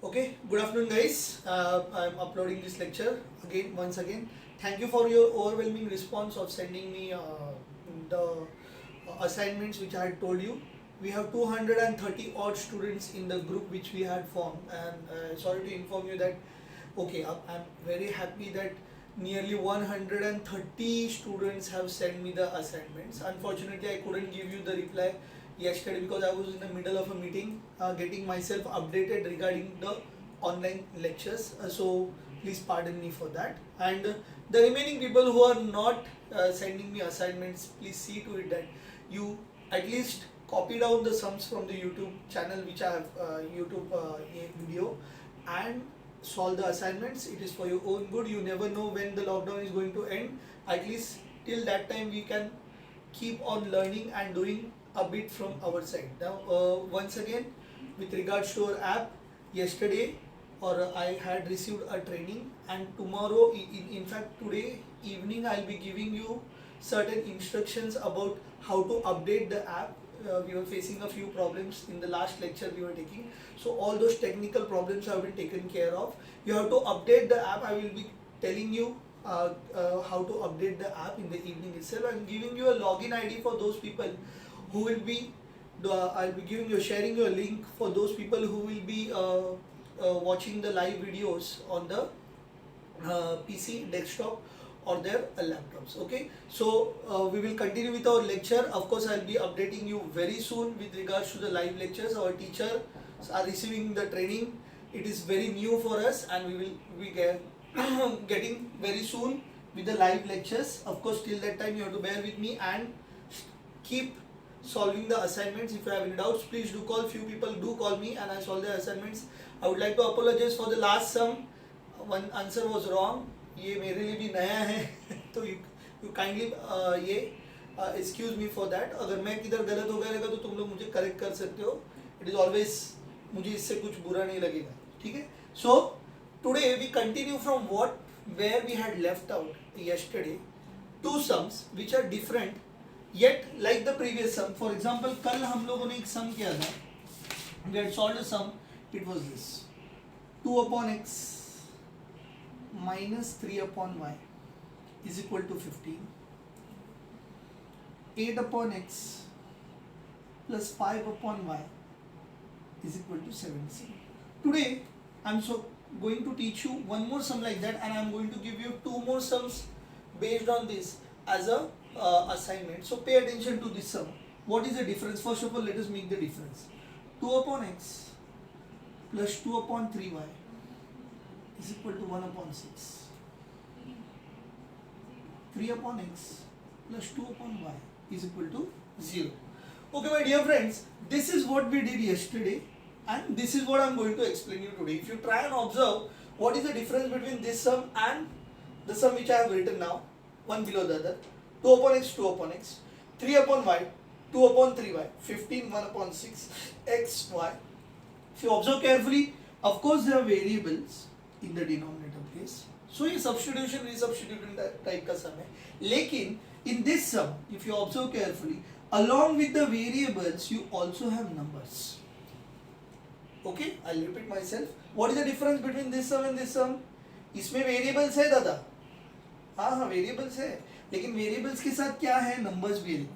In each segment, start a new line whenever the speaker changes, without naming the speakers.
Okay, good afternoon, guys. I'm uploading this lecture again, once again. Thank you for your overwhelming response of sending me the assignments which I had told you. We have 230 odd students in the group which we had formed, and sorry to inform you that okay, I'm very happy that nearly 130 students have sent me the assignments. Unfortunately, I couldn't give you the reply yesterday because I was in the middle of a meeting getting myself updated regarding the online lectures. So please pardon me for that. And the remaining people who are not sending me assignments, please see to it that you at least copy down the sums from the YouTube channel which I have YouTube video and solve the assignments. It is for your own good. You never know when the lockdown is going to end. At least till that time we can keep on learning and doing a bit from our side. Now once again, with regards to our app, yesterday I had received a training, and tomorrow, in fact today evening, I'll be giving you certain instructions about how to update the app. We were facing a few problems in the last lecture we were taking, so all those technical problems have been taken care of. You have to update the app. I will be telling you how to update the app in the evening itself. I'm giving you a login ID for those people who will be I'll be sharing you a link for those people who will be watching the live videos on the PC, desktop, or their laptops. Okay, so we will continue with our lecture. Of course, I'll be updating you very soon with regards to the live lectures. Our teachers are receiving the training. It is very new for us, and we will be getting very soon with the live lectures. Of course, till that time you have to bear with me and keep solving the assignments. If you have any doubts, please do call. Few people do call me and I solve the assignments. I would like to apologize for the last sum. One answer was wrong. ये मेरे लिए भी नया है तो you kindly ये excuse me for that. अगर मैं किधर गलत हो गया रहेगा तो तुम लोग मुझे करेक्ट कर सकते हो. It is always, मुझे इससे कुछ बुरा नहीं लगेगा. ठीक है. So today we continue from where we had left out yesterday. Two sums which are different yet like the previous sum. For example, कल हम लोगों ने एक sum किया था. We had solved a sum. It was this: 2 upon x minus 3 upon y is equal to 15. 8 upon x plus 5 upon y is equal to 17. Today I'm going to teach you one more sum like that, and I'm going to give you two more sums based on this as a assignment. So pay attention to this sum. What is the difference? First of all, let us make the difference. 2 upon x plus 2 upon 3y is equal to 1 upon 6. 3 upon x plus 2 upon y is equal to 0. Okay, my dear friends, this is what we did yesterday, and this is what I am going to explain you today. If you try and observe what is the difference between this sum and the sum which I have written now, one below the other: 2 upon x, 2 upon x, 3 upon y, 2 upon 3y, 15, 1 upon 6, x, y. If you observe carefully, of course there are variables in the denominator place. So ये substitution resubstitution type का sum है. लेकिन in this sum, if you observe carefully, along with the variables, you also have numbers. Okay, I'll repeat myself. What is the difference between this sum and this sum? इसमें variables है दादा. हाँ variables है. लेकिन variables के साथ क्या है? Numbers भी है.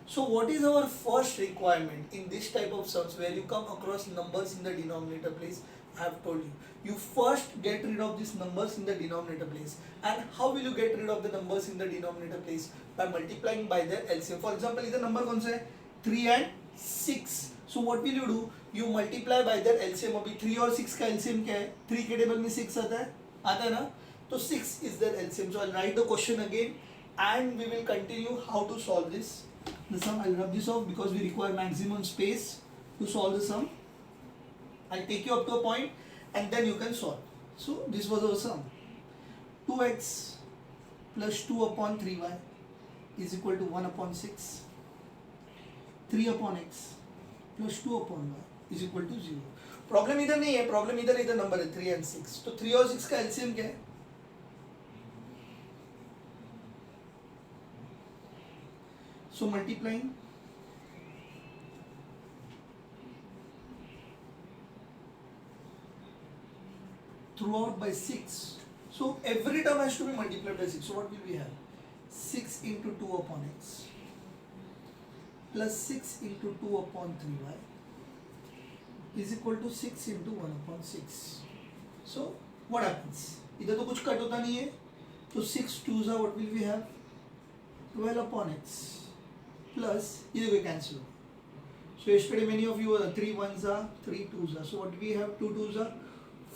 So what is our first requirement in this type of sums where you come across numbers in the denominator place? I have told you. You first get rid of these numbers in the denominator place. And how will you get rid of the numbers in the denominator place? By multiplying by their LCM. For example, इधर number कौन सा है? 3 and 6. So what will you do? You multiply by their LCM. अभी 3 और 6 का LCM क्या है? 3 के टेबल में 6 आता है? आता है ना? तो 6 is their LCM. So I'll write the question again, and we will continue how to solve this. The sum, I'll rub this off because we require maximum space to solve the sum. I'll take you up to a point and then you can solve. So this was our sum. 2x plus 2 upon 3y is equal to 1 upon 6. 3 upon x plus 2 upon y is equal to 0. Problem इधर नहीं है, problem इधर number है 3 and 6. तो 3 और 6 का LCM क्या है? So multiplying throughout by 6. So every term has to be multiplied by 6. So what will we have? 6 into 2 upon x plus 6 into 2 upon 3y is equal to 6 into 1 upon 6. So what happens? इधर तो कुछ cut होता नहीं है, तो 6 2s are what will we have? 12 upon x plus ये देखो cancel हो. So yesterday many of you 3 1s are 3 2s are. So what we have? 2 2s are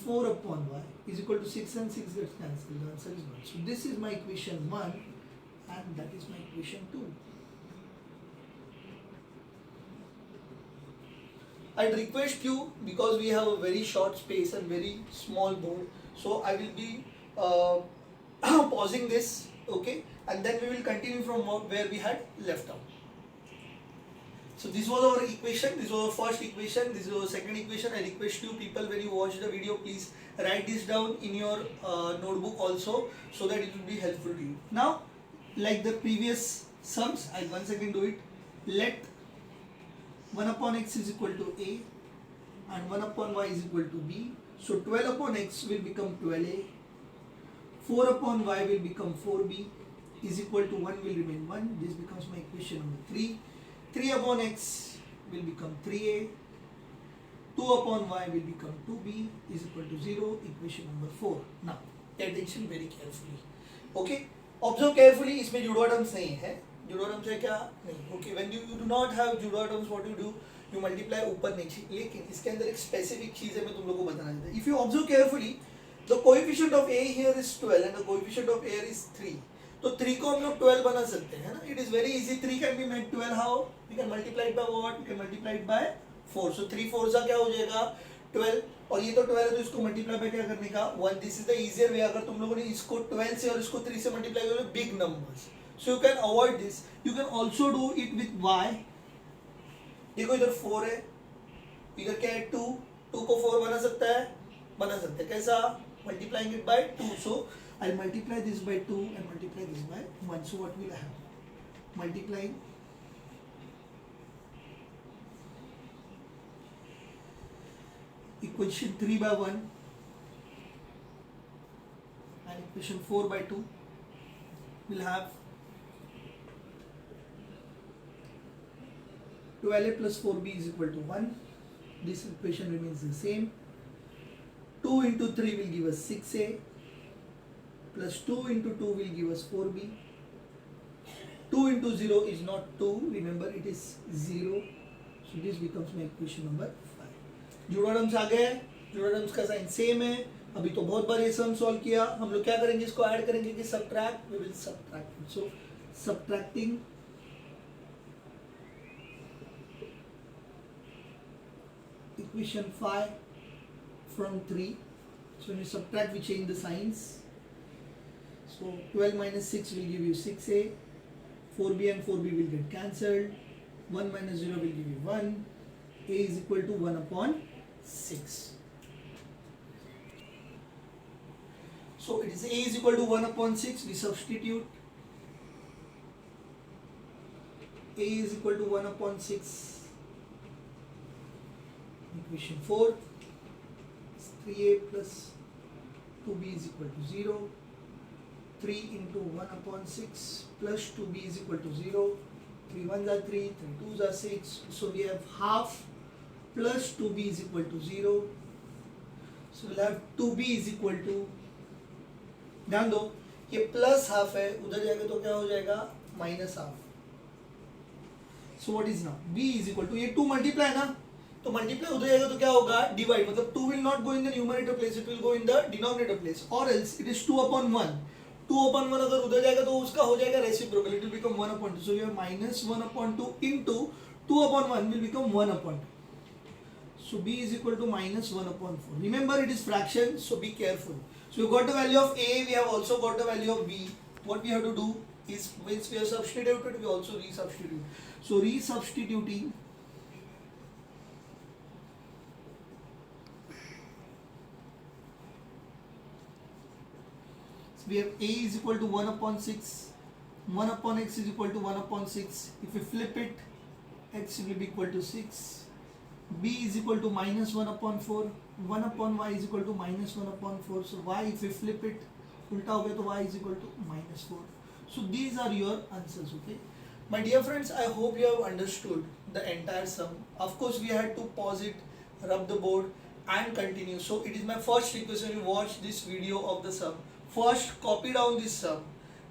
4 upon y is equal to 6 and 6 gets cancelled. The answer is 1. So this is my equation 1 and that is my equation 2. I'd request you, because we have a very short space and very small board, so I will be pausing this, okay, and then we will continue from where we had left out. So this was our equation, this was our first equation, this is our second equation. I request you people, when you watch the video, please write this down in your notebook also, so that it will be helpful to you. Now, like the previous sums, I'll once again do it. Let 1 upon x is equal to a and 1 upon y is equal to b. So 12 upon x will become 12a, 4 upon y will become 4b, is equal to 1 will remain 1. This becomes my equation number 3. 3 upon x will become 3a, 2 upon y will become 2b, is equal to 0, equation number 4. Now, pay attention very carefully. Okay, observe carefully, इसमें जुड़वा terms नहीं है. जुड़वा terms है क्या? नहीं. Okay, when you do not have जुड़वा terms, what you do? You multiply ऊपर नीचे. लेकिन इसके अंदर एक specific चीज़ है, मैं तुम लोगों को बताना चाहता हूँ. If you observe carefully, the coefficient of a here is 12 and the coefficient of a is 3. तो 3 को हम लोग 12 बना सकते हैं ना. It is very easy. 3 can be made 12. How? We can multiply it by what? We can multiply it by 4. So 3 4 का क्या हो जाएगा? 12. और ये तो 12 है, तो इसको मल्टीप्लाई by क्या करने का? 1. This is the easier way. अगर तुम लोगों ने इसको 12 से और इसको 3 से मल्टीप्लाई करोगे, big numbers. So you can avoid this. You can also do it with y. देखो इधर 4 है, इधर क्या है? 2. 2 को 4 बना सकता है? बना सकते हैं. कैसा? Multiplying it by 2. So I'll multiply this by 2 and multiply this by 1. So what will I have? Multiplying equation 3 by 1 and equation 4 by 2 will have 12a plus 4b is equal to 1. This equation remains the same. 2 into 3 will give us 6a plus 2 into 2 will give us 4b. 2 into 0 is not 2, remember it is 0. So this becomes my equation number 5. जुड़ा terms आ गए. जुड़ा terms का sign same है. अभी तो बहुत बार ये sum solve किया. हम लोग क्या करेंगे? इसको ऐड करेंगे कि subtract. We will subtract. So subtracting equation 5 from 3. So when you subtract, we change the signs. So 12 minus 6 will give you 6a. 4b and 4b will get cancelled. 1 minus 0 will give you 1. A is equal to 1 upon 6. So it is a is equal to 1 upon 6. We substitute. A is equal to 1 upon 6. Equation 4 is 3a plus 2b is equal to 0. 3 into 1 upon 6 plus 2b is equal to 0. 3 1s are 3, 3 2s are 6. So we have half plus 2b is equal to 0. So we'll have 2b is equal to, ध्यान दो ये plus half है, उधर जाएगा तो क्या हो जाएगा? Minus half. So what is now? b is equal to, ये 2 मल्टीप्लाई ना, तो मल्टीप्लाई उधर जाएगा तो क्या होगा? डिवाइड. मतलब 2 will not go in the numerator place, it will go in the denominator place. और else it is 2 upon 1. 2 upon 1 अगर उधर जाएगा तो उसका हो जाएगा reciprocal. It will become 1 upon 2. So you have minus 1 upon 2 into 2 upon 1 will become 1 upon 2. So b is equal to minus 1 upon 4. Remember it is fraction, so be careful. So we got the value of a, we have also got the value of b. What we have to do is, once we have substituted, we also resubstitute. So resubstituting, so we have a is equal to 1 upon 6. 1 upon x is equal to 1 upon 6. If we flip it, x will be equal to 6. b is equal to minus 1 upon 4, 1 upon y is equal to minus 1 upon 4. So y, if we flip it ulta ho gaya to y is equal to minus 4. So these are your answers. Okay, my dear friends, I hope you have understood the entire sum. Of course we had to pause it, rub the board and continue. So it is my first request, when you watch this video of the sum, first copy down this sum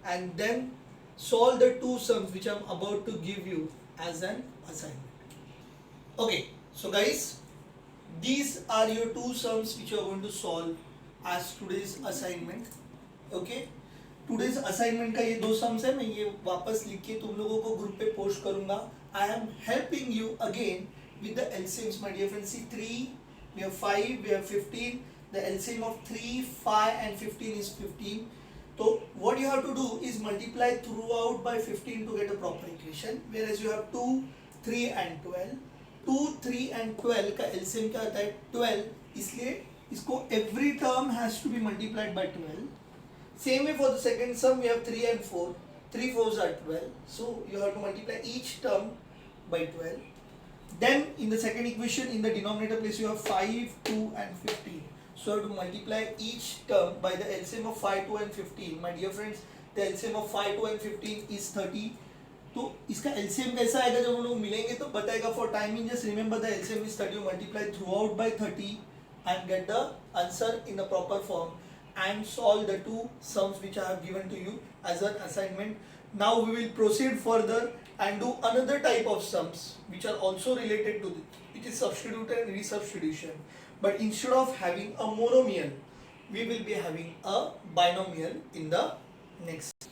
and then solve the two sums which I am about to give you as an assignment. Okay, so guys, these are your two sums which you are going to solve as today's assignment. Okay, today's assignment का ये दो sums है, मैं ये वापस लिख के तुम लोगों को ग्रुप पे पोस्ट करूंगा. I am helping you again with the LCMs, my dear friends. See, 3, we have 5, we have 15. The LCM of 3, 5 and 15 is 15. So what you have to do is multiply throughout by 15 to get a proper equation. Whereas you have 2, 3 and 12. 2, 3 and 12 का LCM क्या आता है 12, इसलिए इसको every term has to be multiplied by 12. Same way for the second sum, we have 3 and 4. 3 4s are 12. So you have to multiply each term by 12. Then in the second equation, in the denominator place, you have 5, 2 and 15. So you have to multiply each term by the LCM of 5, 2 and 15. My dear friends, the LCM of 5, 2 and 15 is 30. तो इसका LCM कैसा आएगा जब हम लोग मिलेंगे तो बताएगा. For timing just remember the LCM is 30, multiply through out by 30 and get the answer in the proper form and solve the two sums which I have given to you as an assignment. Now we will proceed further and do another type of sums which are also related to this, which is substitution and resubstitution. But instead of having a monomial, we will be having a binomial in the next.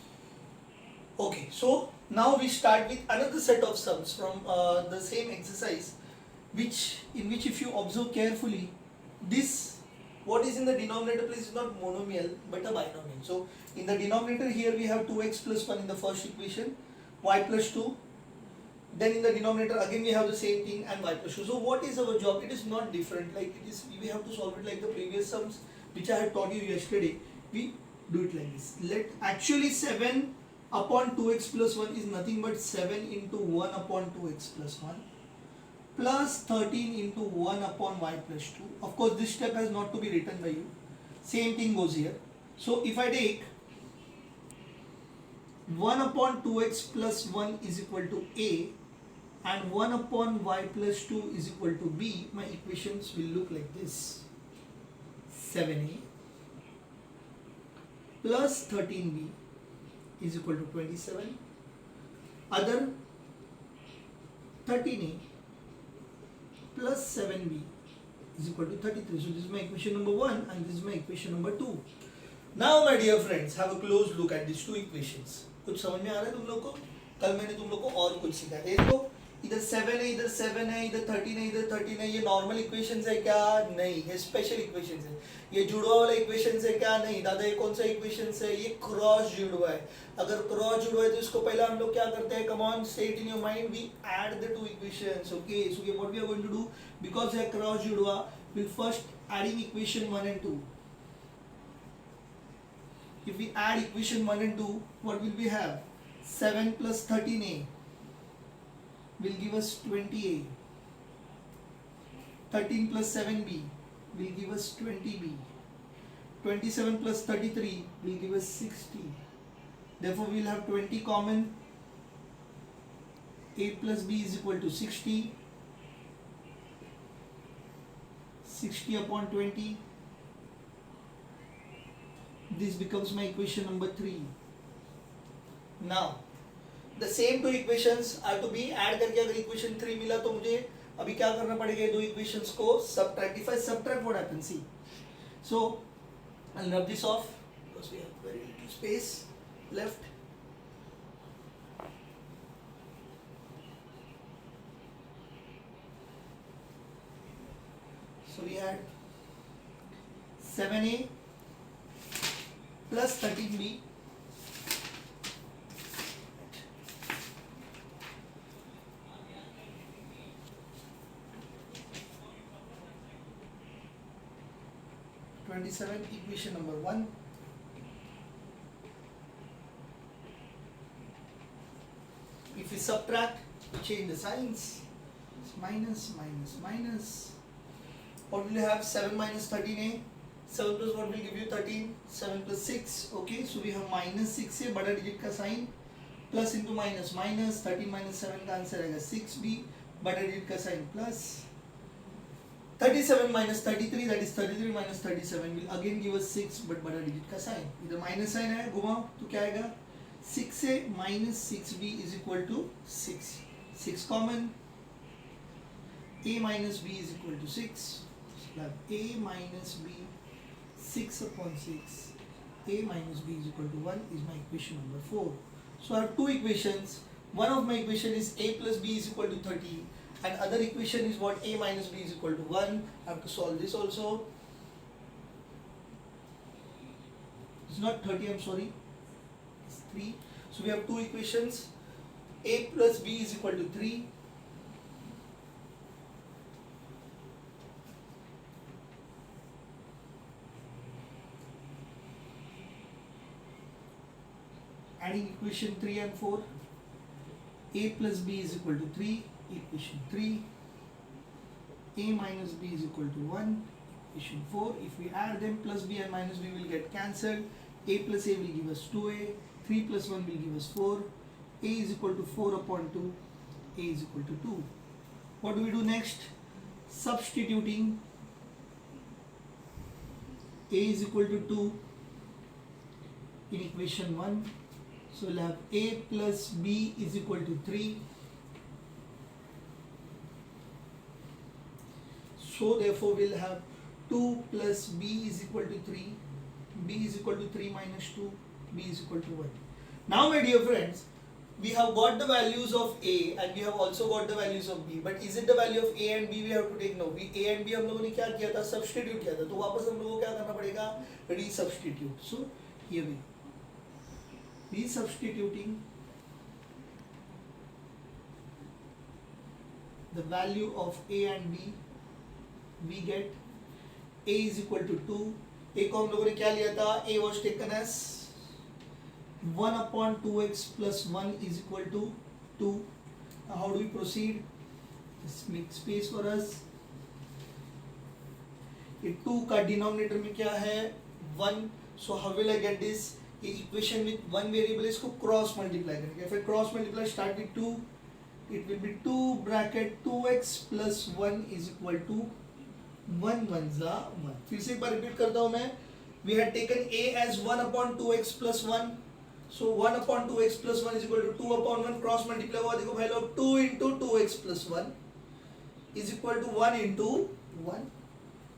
Okay, so now we start with another set of sums from the same exercise, in which if you observe carefully, this what is in the denominator place is not monomial but a binomial. So in the denominator here we have 2x plus 1 in the first equation, y plus 2. Then in the denominator again we have the same thing and y plus 2. So what is our job? It is not different. Like it is, we have to solve it like the previous sums which I had taught you yesterday. We do it like this. Let actually 7 upon 2x plus 1 is nothing but 7 into 1 upon 2x plus 1 plus 13 into 1 upon y plus 2. Of course this step has not to be written by you. Same thing goes here. So if I take 1 upon 2x plus 1 is equal to a and 1 upon y plus 2 is equal to b, my equations will look like this. 7a plus 13b is equal to 27. Other 13a plus 7b is equal to 33. So this is my equation number 1 and this is my equation number 2. Now my dear friends, have a close look at these two equations. कुछ समझ में आ रहा है तुम लोग को? कल मैंने तुम लोग को और कुछ सिखाया. देखो इधर 7 है, इधर 7 है, इधर 13 है, इधर 13 है. ये नॉर्मल इक्वेशंस है क्या? नहीं, ये स्पेशल इक्वेशंस है. ये जुड़वा वाला इक्वेशंस है क्या? नहीं. दादा ये कौन सा इक्वेशंस है? ये क्रॉस जुड़वा है. अगर क्रॉस जुड़वा है तो इसको पहले हम लोग क्या करते हैं? Come on, say it in your mind, we add the two equations. Okay, so what we are going to do, because they are cross जुड़वा, we'll first adding equation 1 and 2. If we add equation 1 and 2, what will we have? 7 plus 13a will give us 20a. 13 plus 7b will give us 20b. 27 plus 33 will give us 60. Therefore, we will have 20 common. 8 plus b is equal to 60. 60 upon 20. This becomes my equation number 3. Now the same two equations are to be add करके अगर equation 3 मिला तो मुझे अभी क्या करना पड़ेगा? ये दो equations को subtract. If I subtract, what happens? See, so I'll rub this off because we have very little space left. So we had 7a plus 13b equation number 1. If we subtract, we change the signs. minus minus minus. What will you have? 7 minus 13a. 7 plus what will give you 13? 7 plus 6. Okay, so we have minus 6a, बड़ा digit का sign, plus into minus minus. 13 minus 7 का answer आएगा 6b, बड़ा digit का sign plus. 37 minus 33, that is 33 minus 37 will again give us 6, but बड़ा digit का sign. इधर minus sign है, घुमाओ तो क्या आएगा? 6a minus 6b is equal to 6. 6 common. A minus b is equal to 6. So a minus b 6 upon 6. A minus b is equal to 1 is my equation number 4. So I have two equations. One of my equation is a plus b is equal to 30. And other equation is what? A minus b is equal to 1. I have to solve this also. It's not 30, I'm sorry. It's 3. So we have two equations. A plus b is equal to 3. Adding equation 3 and 4. A plus b is equal to 3. Equation 3. A minus b is equal to 1. Equation 4. If we add them, plus b and minus b will get cancelled. A plus a will give us 2a. 3 plus 1 will give us 4. A is equal to 4 upon 2. A is equal to 2. What do we do next? Substituting. A is equal to 2 in equation 1. So we'll have a plus b is equal to 3. So therefore we'll have 2 plus b is equal to 3. B is equal to 3 minus 2. B is equal to 1. Now my dear friends, we have got the values of a and we have also got the values of b. But is it the value of a and b we have to take? No. A and b हम लोगों ने क्या किया था? Substitute किया था. तो वापस हम लोगों को क्या करना पड़ेगा? Resubstitute. So here we resubstituting the value of a and b, we get a is equal to 2. a को हम लोगों ने क्या लिया था? A was taken as 1 upon 2x plus 1 is equal to 2. Now how do we proceed? Just make space for us. ये 2 का denominator में क्या है? 1. So how will I get this? ये equation with one variable इसको cross multiply करेंगे. If I cross multiply start with 2, it will be 2 bracket 2x plus 1 is equal to 1 1 जा 1. फिर से एक बार repeat करता हूँ मैं. We had taken a as 1 upon 2x plus 1. So 1 upon 2x plus 1 is equal to 2 upon 1 cross multiply हुआ. देखो भाई लोग 2 into 2x plus 1 is equal to 1 into 1.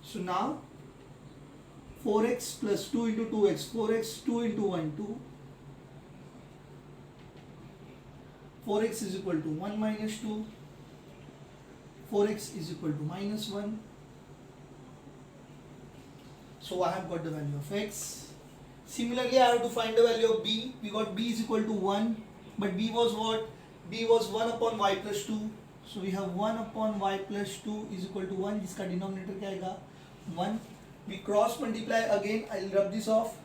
So now 4x plus 2 into 2x, 4x 2 into 1, 2. 4x is equal to 1 minus 2. 4x is equal to minus 1. So I have got the value of x. Similarly, I have to find the value of b. We got b is equal to 1. But b was what? b was 1 upon y plus 2. So we have 1 upon y plus 2 is equal to 1. जिसका denominator क्या आएगा? 1. We cross multiply again. I'll rub this off.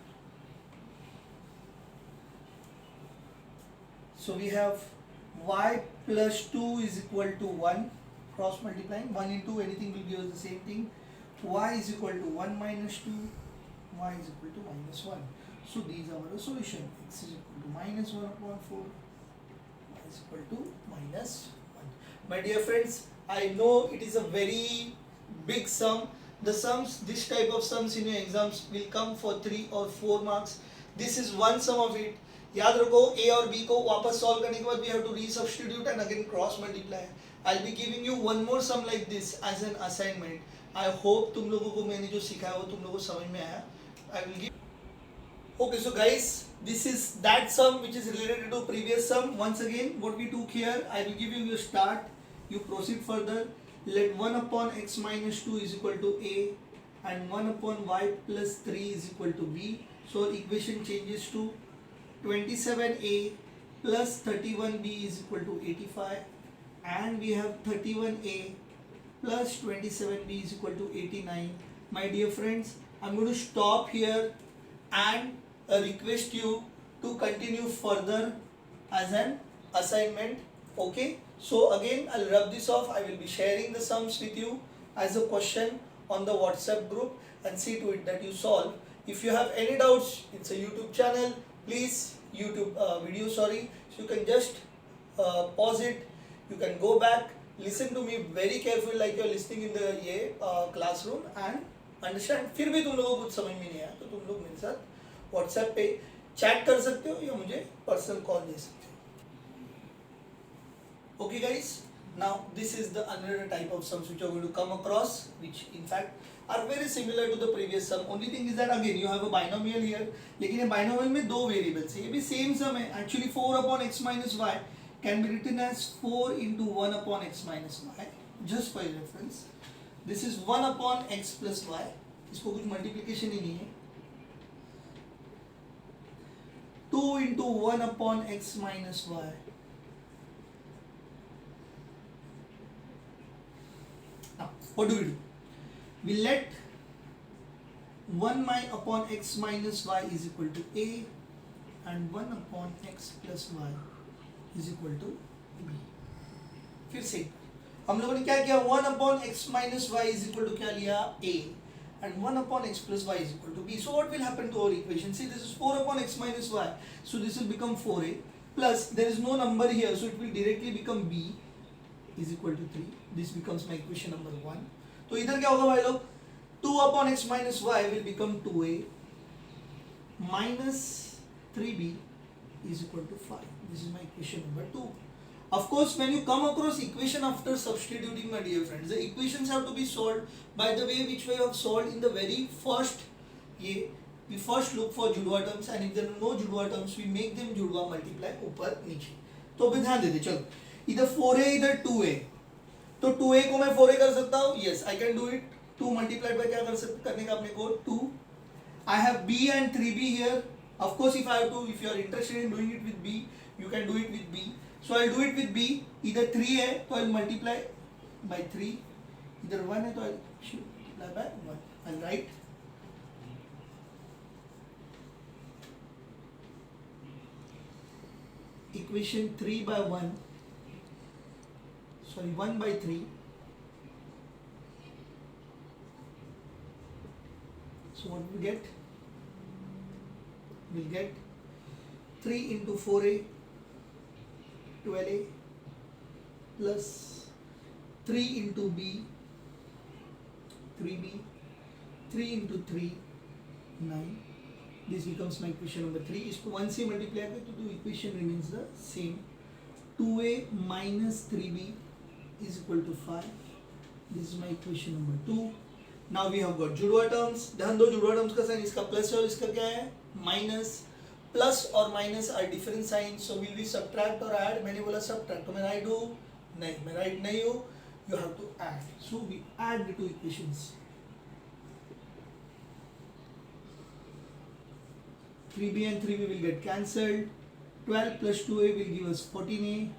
So we have y plus 2 is equal to 1. Cross multiplying 1 into anything will give us the same thing. Y is equal to 1 minus 2. Y is equal to minus 1. So these are our solution. X is equal to minus 1 upon 4. Y is equal to minus 1. My dear friends, I know it is a very big sum. The sums, this type of sums in your exams will come for 3 or 4 marks. This is one sum of it. याद रखो a और b को वापस solve करने के बाद we have to resubstitute and again cross multiply. I'll be giving you one more sum like this as an assignment. I hope तुम लोगों को मैंने जो सिखाया वो तुम लोगों को समझ में आया. I will give. Okay, so guys, this is that sum which is related to previous sum. Once again, what we took here, I will give you your start. You proceed further. Let 1 upon x minus 2 is equal to a and 1 upon y plus 3 is equal to b. So equation changes to 27a plus 31b is equal to 85 and we have 31a plus 27b is equal to 89. My dear friends, I'm going to stop here and request you to continue further as an assignment Okay, so again I'll rub this off. I will be sharing the sums with you as a question on the WhatsApp group, and see to it that you solve. If you have any doubts, it's a YouTube channel, please, YouTube video, sorry, so you can just pause it, you can go back, listen to me very carefully like you're listening in the ये classroom, and understand. फिर भी तुम लोगों को कुछ समझ में नहीं आया तो तुम लोग मेरे साथ व्हाट्सएप पे चैट कर सकते हो या मुझे पर्सनल कॉल दे सकते हो. Okay guys, now this is the another type of sums which you are going to come across, which in fact are very similar to the previous sum. Only thing is that again you have a binomial here, लेकिन ये binomial में दो variables है. ये भी same sum है. Actually 4 upon x minus y can be written as 4 into 1 upon x minus y. Just for reference, this is 1 upon x plus y. इसको कुछ multiplication ही नहीं है. 2 into 1 upon x minus y. Now, what do? We let 1 upon x minus y is equal to a, and 1 upon x plus y is equal to b. फिर से हम लोगों ने क्या किया, 1 upon x minus y is equal to क्या लिया, a, and 1 upon x plus y is equal to b. So what will happen to our equation? See, this is 4 upon x minus y, so this will become 4a, plus there is no number here, so it will directly become b is equal to 3. This becomes my equation number 1. तो इधर क्या होगा भाई लोग, 2 upon x minus y will become 2a minus 3b is equal to 5. This is my equation number 2. Of course, when you come across equation after substituting, my dear friends, the equations have to be solved by the way which we have solved in the very first. We first look for जुड़वा terms, and if there are no जुड़वा terms, we make them जुड़वा multiply ऊपर नीचे. तो अभी ध्यान देते चलो, इधर 4a इधर 2a, तो 2a को मैं 4a कर सकता हूँ. Yes, I can do it. 2 multiplied by क्या करने का अपने को 2. I have b and 3b here. Of course, if you are interested in doing it with b, you can do it with b. So I'll do it with b. इधर 3 है तो I'll multiply by 3. इधर 1 है तो I'll multiply by 1. I'll write equation 3 by 1. Sorry, 1 by 3. So what we get? We'll get 3 into 4a, 12a, plus 3 into b, 3b, 3 into 3, 9. This becomes my equation number 3. इसको 1 से multiply करें तो equation remains the same. 2a minus 3b is equal to 5. This is my equation number 2. Now we have got जुड़वा terms. ध्यान दो, जुड़वा terms का sign इसका प्लस है और इसका क्या है माइनस. प्लस और minus are different sign, so will be subtract और ऐड. मैंने बोला सब्ट्रैक्ट तो मैं राइट हूँ नहीं, मैं राइट नहीं हूँ. You have to add. So we add the two equations. 3b and 3b will get cancelled. 12 plus 2a will give us 14a.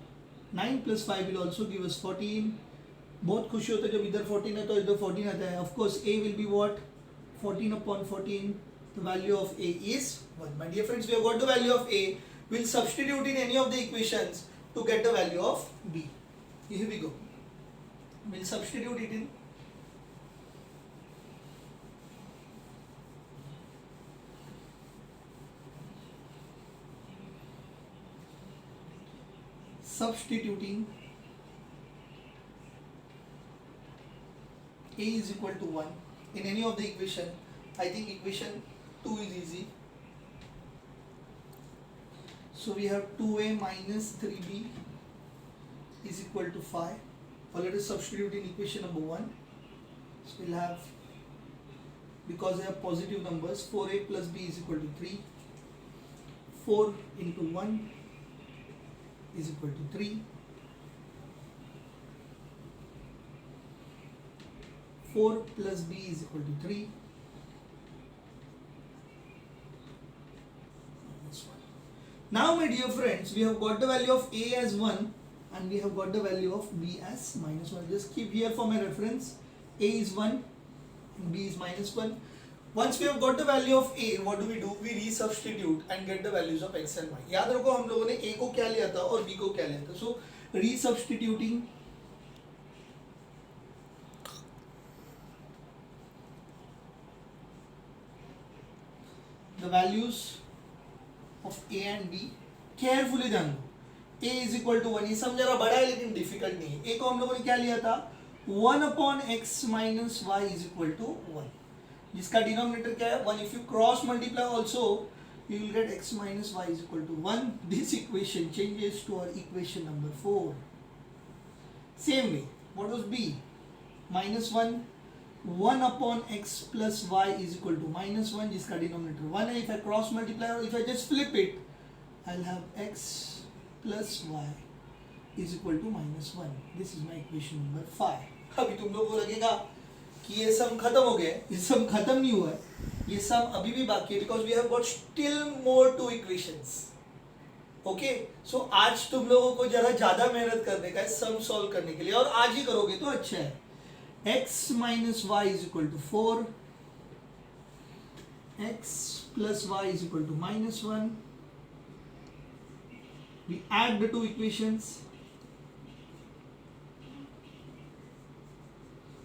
9 plus 5 will also give us 14. बहुत खुशी होता है जब इधर 14 है तो इधर 14 आता है. Of course, a will be what? 14 upon 14. The value of a is 1. My dear friends, we have got the value of a. We'll substitute in any of the equations to get the value of b. Here we go. We'll substitute it in. Substituting a is equal to 1 in any of the equation. I think equation 2 is easy. So we have 2a minus 3b is equal to 5. Or let us substitute in equation number 1. So we'll have, because they are positive numbers, 4a plus b is equal to 3. 4 into 1 is equal to 3. 4 plus b is equal to 3. Now my dear friends, we have got the value of a as 1 and we have got the value of b as minus 1. Just keep here for my reference. A is 1 and b is minus 1. Once we have got the value of a, what do? We resubstitute and get the values of x and y. याद रखो हम लोगों ने a को क्या लिया था और b को क्या लिया था. So resubstituting the values of a and b. Carefully ध्यान दो, a इज इक्वल टू 1, ये सम जरा बड़ा है लेकिन डिफिकल्ट नहीं है. a को हम लोगों ने क्या लिया था, 1 upon x minus y is equal to 1, जिसका डिनोमिनेटर क्या है 1. If you cross multiply also you will get x minus y is equal to 1. This equation changes to our equation number 4. Same way, what was b? Minus 1, 1 upon x plus y is equal to minus 1, जिसका denominator 1 है. If I cross multiply or if I just flip it, I'll have x plus y is equal to minus 1. This is my equation number 5. अभी तुम लोगों को लगेगा कि ये सम खत्म हो गया है, ये सम खत्म नहीं हुआ है, ये सम अभी भी बाकी है, because we have got still more two equations. Okay, so आज तुम लोगों को जरा ज्यादा मेहनत करने का है सम सॉल्व करने के लिए, और आज ही करोगे तो अच्छा है. x minus y is equal to 4, x plus y is equal to minus 1. We add the two equations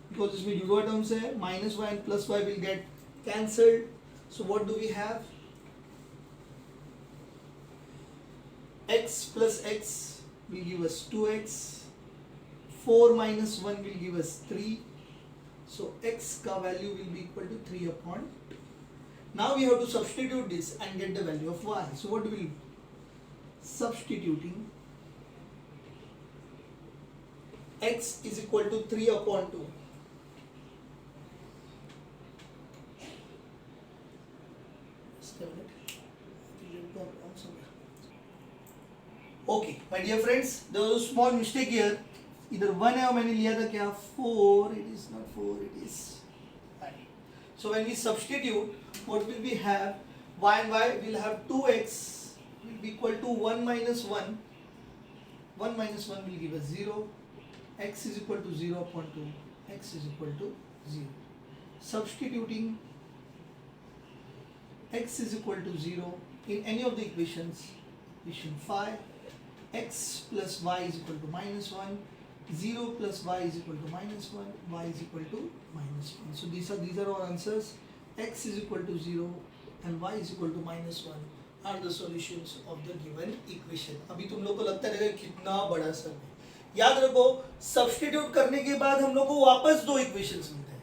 because इसमें जुड़वा टर्म्स है, minus y and plus y will get cancelled. So what do we have? X plus x will give us 2x, 4 minus 1 will give us 3. So x का value will be equal to 3 upon 2. Now we have to substitute this and get the value of y. So what do we do? Substituting x is equal to 3 upon 2. Okay, my dear friends, there was a small mistake here. इधर 1 है और मैंने लिया था क्या 4. It is not 4, it is 5. So when we substitute, what will we have? Y and y will have 2x will be equal to 1 minus 1. 1 minus 1 will give us 0. X is equal to 0 upon 2. X is equal to 0. Substituting x is equal to 0 in any of the equations, equation 5, x plus y is equal to minus 1, 0 plus y is equal to minus 1, y is equal to minus 1. So these are our answers. X is equal to 0 and y is equal to minus 1 are the solutions of the given equation. अभी तुम लोग को लगता रहेगा कितना बड़ा सम है. याद रखो, सब्स्टिट्यूट करने के बाद हम लोग को वापस दो इक्वेशंस मिलते हैं,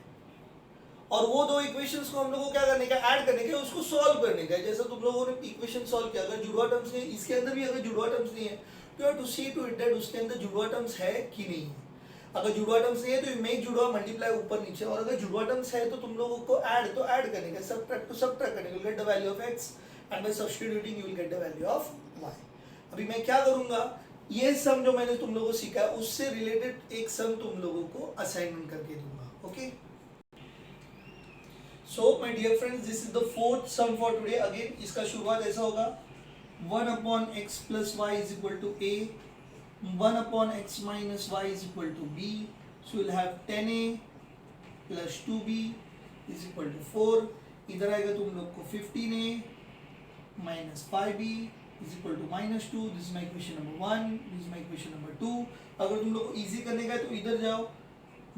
और वो दो इक्वेशंस को हम लोग को क्या करने का, ऐड करने का, उसको सॉल्व करने का. जैसे तुम लोगों ने इक्वेशन सॉल्व किया, अगर जुड़वा टर्म्स नहीं, इसके अंदर भी अगर जुड़वा टर्म्स नहीं है, तो you have to see to it that उसके अंदर जुड़वा टर्म्स है कि नहीं है. अगर जुड़वा टर्म्स नहीं है तो मेक जुड़वा मल्टीप्लाई ऊपर नीचे, और अगर जुड़वा टर्म्स है तो तुम लोगों को ऐड करने का, सबट्रैक्ट टू सबट्रैक्ट करने का, you will get the value of x and bye substituting you will get the value of y. अभी मैं क्या करूंगा, ये सम जो मैंने तुम लोगों को सीखा है उससे रिलेटेड एक सम तुम लोगों को असाइनमेंट करके दूंगा. Okay, so my dear friends, this is the fourth sum for today. Again इसका शुरुआत ऐसा होगा, 1 upon x plus y is equal to a, 1 upon x minus y is equal to b. So we'll have 10a plus 2b is equal to 4. इधर आएगा तुम लोग को 15a minus 5b is equal to minus 2. This is my equation number 1. This is my equation number 2. अगर तुम लोग को easy करने का है तो इधर जाओ,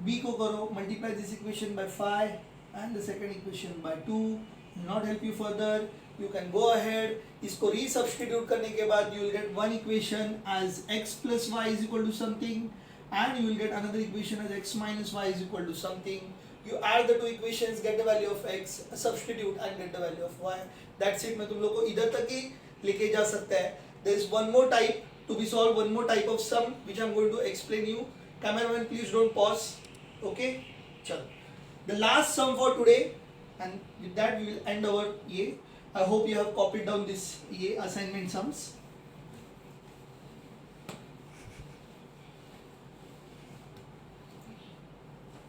b को करो, multiply this equation by 5 and the second equation by 2. Will not help you further. You can go ahead. इसको resubstitute करने के बाद you will get one equation as x plus y is equal to something, and you will get another equation as x minus y is equal to something. You add the two equations, get the value of x, substitute and get the value of y. That's it. मैं तुम लोग को इधर तक ही लेके जा सकता है. There is one more type to be solved, one more type of sum which I'm going to explain you. Cameraman, please don't pause. Okay? चलो. The last sum for today, and with that we will end our ये. I hope you have copied down this ये assignment sums.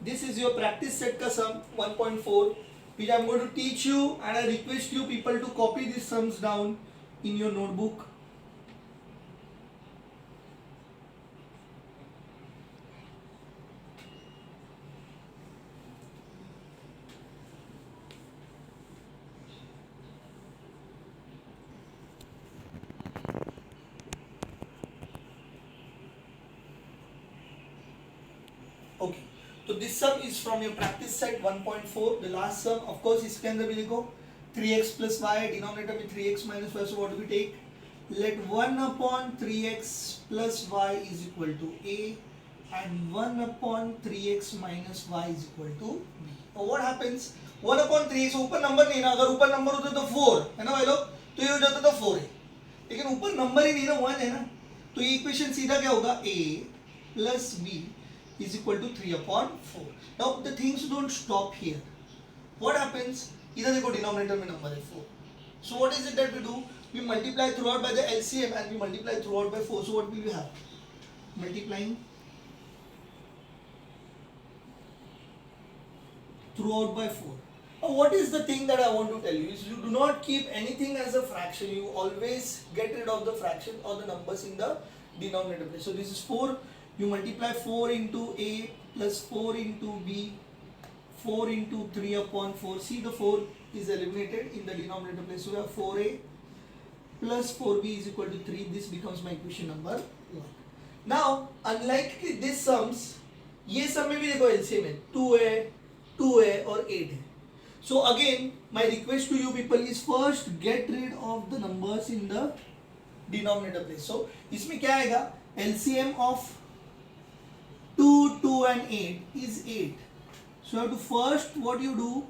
This is your practice set का sum 1.4, which I am going to teach you, and I request you people to copy these sums down in your notebook. तो this sum is from your practice set 1.4 the last sum of course इसके अंदर भी लिखो 3x plus y denominator में 3x minus y, so what do we take? Let 1 upon 3x plus y is equal to a and 1 upon 3x minus y is equal to b. Now what happens? 1 upon 3x ऊपर number नहीं ना, अगर ऊपर number होता तो 4 है ना भाई लोग, तो ये हो जाता था 4a, लेकिन ऊपर नंबर ही नहीं ना, 1 है ना, तो ये इक्वेशन सीधा क्या होगा, a plus b is equal to 3 upon 4. Now the things don't stop here. What happens? इधर देखो डिनोमिनेटर में नंबर है 4. So what is it that we do? We multiply throughout by the LCM and we multiply throughout by 4. So what will we have? Multiplying throughout by 4. Now what is the thing that I want to tell you is you do not keep anything as a fraction. You always get rid of the fraction or the numbers in the denominator place. So this is 4. You multiply 4 into a plus 4 into b, 4 into 3 upon 4. See, the 4 is eliminated in the denominator place. So we have 4a plus 4b is equal to 3. This becomes my equation number 1. Now, unlike this sums, ये sum में भी देखो LCM है 2a और 8 है. So again, my request to you people is first get rid of the numbers in the denominator place. So इसमें क्या आएगा? LCM of 2, 2 and 8 is 8. So you have to first what you do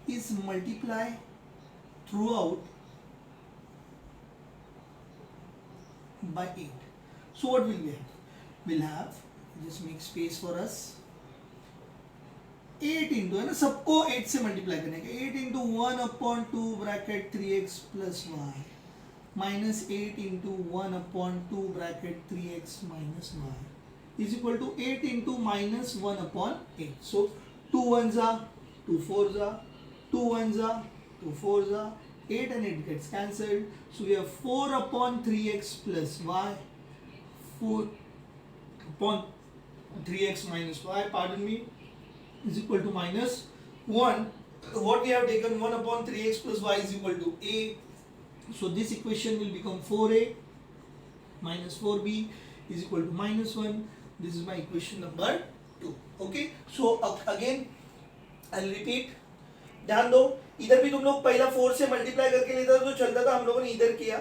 is multiply throughout by 8. So what will we have? We'll have, just make space for us, 8 into, है ना, सबको 8 से multiply करने का, 8 into 1 upon 2 bracket 3x plus y minus 8 into 1 upon 2 bracket 3x minus y is equal to 8 into minus 1 upon 8. So 2 ones are 2 fours are 2 ones are 2 fours are 8 and 8 gets cancelled. So we have 4 upon 3x plus y, 4 upon 3x minus y, pardon me, is equal to minus 1. What we have taken, 1 upon 3x plus y is equal to a. So this equation will become 4a minus 4b is equal to minus 1. This is my equation number 2. Okay. So again I'll repeat. ध्यान दो, इधर भी तुम लोग पहला 4 से multiply करके लेता तो चलता था, हम लोगों ने इधर किया,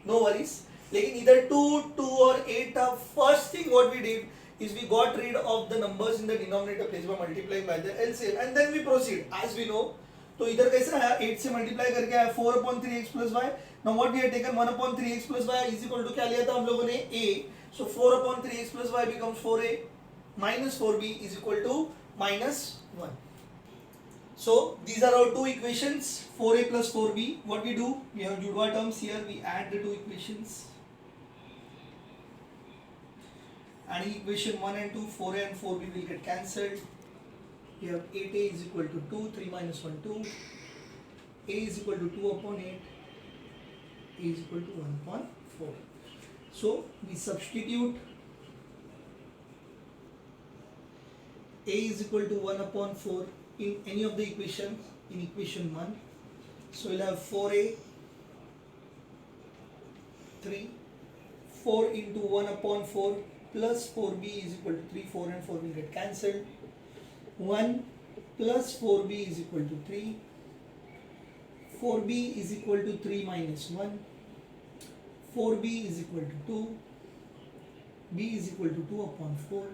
नो वरीज, लेकिन इधर 2, 2 और 8 था. First thing what we did is we got rid of the numbers in the denominator place by multiplying by the LCM and then we proceed as we know. तो इधर कैसा आया, 8 से मल्टीप्लाई करके आया 4 upon 3x plus y. Now what we had taken 1 upon 3x plus y is equal to क्या लिया था हम लोगों ने a. So 4 upon 3x plus y becomes 4a minus 4b is equal to minus 1. So these are our two equations, 4a plus 4b. What we do, we have Judwa terms here, we add the two equations. Adding equation 1 and 2, 4a and 4b will get cancelled. We have 8a is equal to 2, 3 minus 1, 2. A is equal to 2 upon 8. A is equal to 1 upon 4. So we substitute A is equal to 1 upon 4 in any of the equations in equation 1. So we'll have 4a 3, 4 into 1 upon 4 plus 4b is equal to 3, 4 and 4 will get cancelled. 1 plus 4b is equal to 3. 4b is equal to 3 minus 1. 4b is equal to 2. b is equal to 2 upon 4.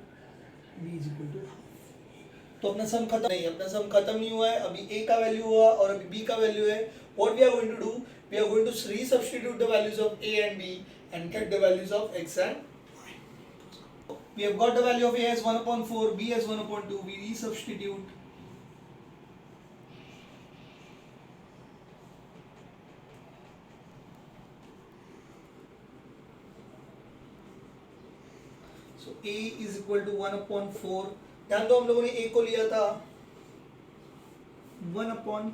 b is equal to half. तो अपना सम खत्म नहीं, अपना सम खत्म नहीं हुआ है, अभी a का वैल्यू हुआ और अभी b का वैल्यू है. What we are going to do? We are going to re-substitute the values of a and b and get the values of x and y. We have got the value of a as 1 upon 4, b as 1 upon 2. We re-substitute. So a is equal to 1 upon 4. ध्यान दो हम लोगों ने a को लिया था 1 upon,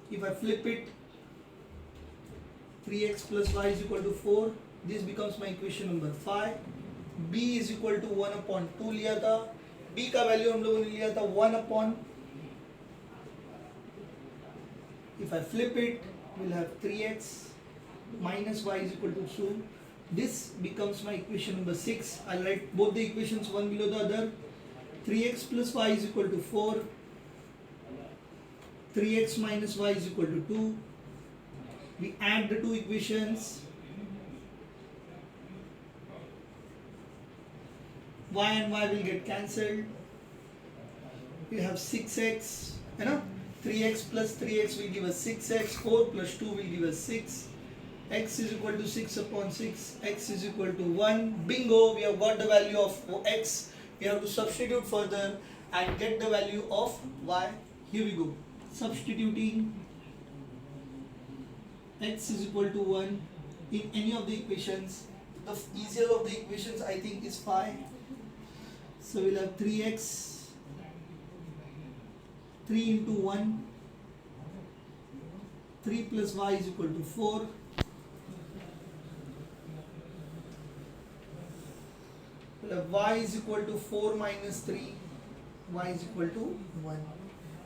if I flip it, 3x plus y is equal to 4. This becomes my equation number 5. b is equal to 1 upon 2 लिया था. b का वैल्यू हम लोगों ने लिया था 1 upon, if I flip it, we'll have 3x minus y is equal to 2. This becomes my equation number 6. I'll write both the equations one below the other. 3x plus y is equal to 4. 3x minus y is equal to 2. We add the two equations. Y and y will get cancelled. We have 6x, you know, 3x plus 3x will give us 6x, 4 plus 2 will give us 6. X is equal to 6 upon 6, x is equal to 1. Bingo, we have got the value of x. We have to substitute further and get the value of y. Here we go. Substituting x is equal to 1 in any of the equations. The easier of the equations I think is 5. So we'll have 3x, 3 into 1, 3 plus y is equal to 4. We'll have y is equal to 4 minus 3, y is equal to 1.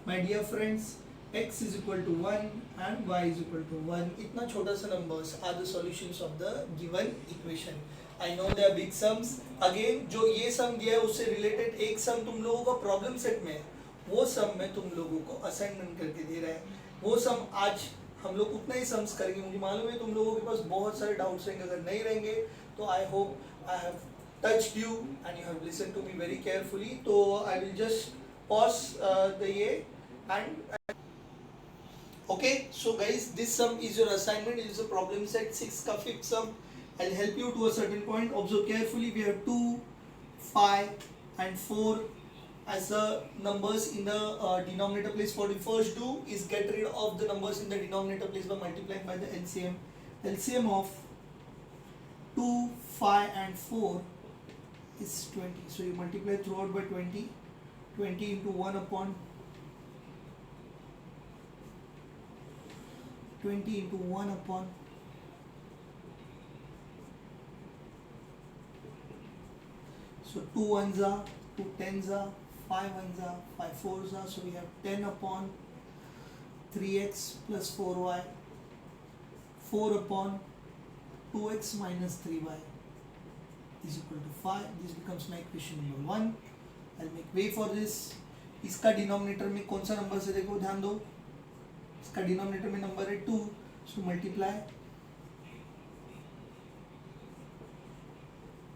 My dear friends, x is equal to 1 and y is equal to 1. इतना छोटा सा numbers are the solutions of the given equation. I know they are big sums. Again, जो ये sum दिया है उससे related एक sum तुम लोगों का problem set में है, वो sum में तुम लोगों को assignment करके दे रहा है. वो sum आज हम लोग उतना ही sums करेंगे. मुझे मालूम है तुम लोगों के पास बहुत सारे doubts रहेंगे. अगर नहीं रहेंगे तो I hope I have touched you and you have listened to me very carefully. So I will just pause the year and okay. So guys, this sum is your assignment. It is a problem set 6 का fifth sum. I'll help you to a certain point. Observe carefully. We have 2, 5 and 4 as the numbers in the denominator place. What we first do is get rid of the numbers in the denominator place by multiplying by the LCM. LCM of 2, 5 and 4 is 20. So you multiply throughout by 20. 20 into 1 upon 20 into 1 upon so 2 ones are 2 tens are 5 ones are 5 fours are, so we have 10 upon 3x plus 4y, 4 upon 2x minus 3y is equal to 5. This becomes my equation number 1. I'll make way for this. इसका denominator में कौन सा number से देखो, ध्यान दो. इसका denominator में नंबर है 2, so multiply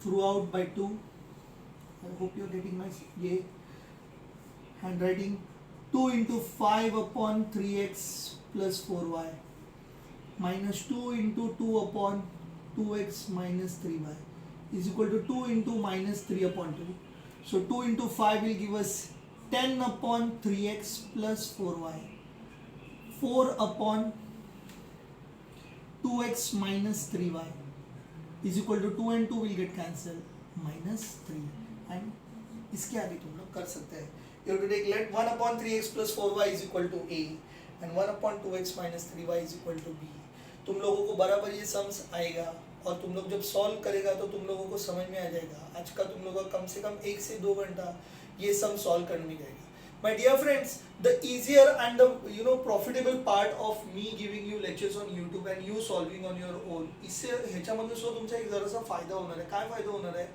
throughout by 2. I hope you are getting my handwriting. 2 into 5 upon 3x plus 4y minus 2 into 2 upon 2x minus 3y is equal to 2 into minus 3 upon 2. So 2 into 5 will give us 10 upon 3x plus 4y. 4 upon 2x minus 3y is equal to 2 and 2 will get cancelled, minus 3. And इसके आगे तुम लोग कर सकते हैं. You have to take let 1 upon 3x plus 4y is equal to a and 1 upon 2x minus 3y is equal to b. तुम लोगों को बराबर ये सम्स आएगा और तुम लोग जब सॉल्व करेगा तो तुम लोगों को समझ में आ जाएगा. आज का तुम लोगों का कम से कम 1 से 2 घंटा ये सम सॉल्व करने में जाएगा. My dear friends, the easier and the profitable part of me giving you lectures on YouTube and you solving on your own, इससे ह्याच्यामध्ये सुद्धा तुमचा एक जरासा फायदा होणार आहे. काय फायदा होणार आहे,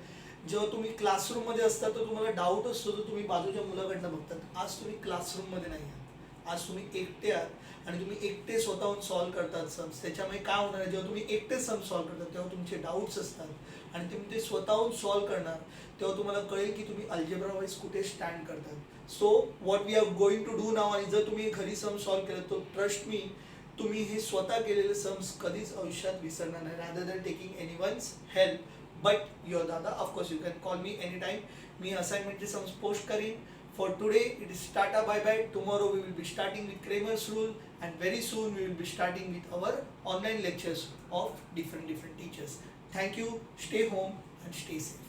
जेव्हा तुम्ही क्लासरूम मध्ये असता तर तुम्हाला डाऊट असतो तर तुम्ही बाजूच्या मुलाकडनं बघतात. आज तुम्ही क्लासरूम मध्ये नाही आहात, आज तुम्ही एकटे आहात आणि तुम्ही एकटे स्वतःहून सॉल्व करतात सम्स. त्याच्यामुळे काय होणार आहे, जेव्हा तुम्ही एकटे सम सॉल्व करतात तेव्हा तुमचे डाऊट्स असतात आणि तुम्ही ते स्वतःहून सॉल्व करणार तेव्हा तुम्हाला कळेल की तुम्ही अल्जेब्रा वाईज कुठे स्टँड करतात. So what we are going to do now, आणि जर तुम्ही घरी सम सॉल्व केलं तर ट्रस्ट मी तुम्ही हे स्वतः केलेले सम्स कधीच आयुष्यात विसरणार नाही. Rather than taking anyone's help. But your dada, of course you can call me anytime. Me assignment चे सम्स पोस्ट करीन. For today it is Tata bye bye. Tomorrow we will be starting with Kramer's rule and very soon we will be starting with our online lectures of different teachers. Thank you. Stay home and stay safe.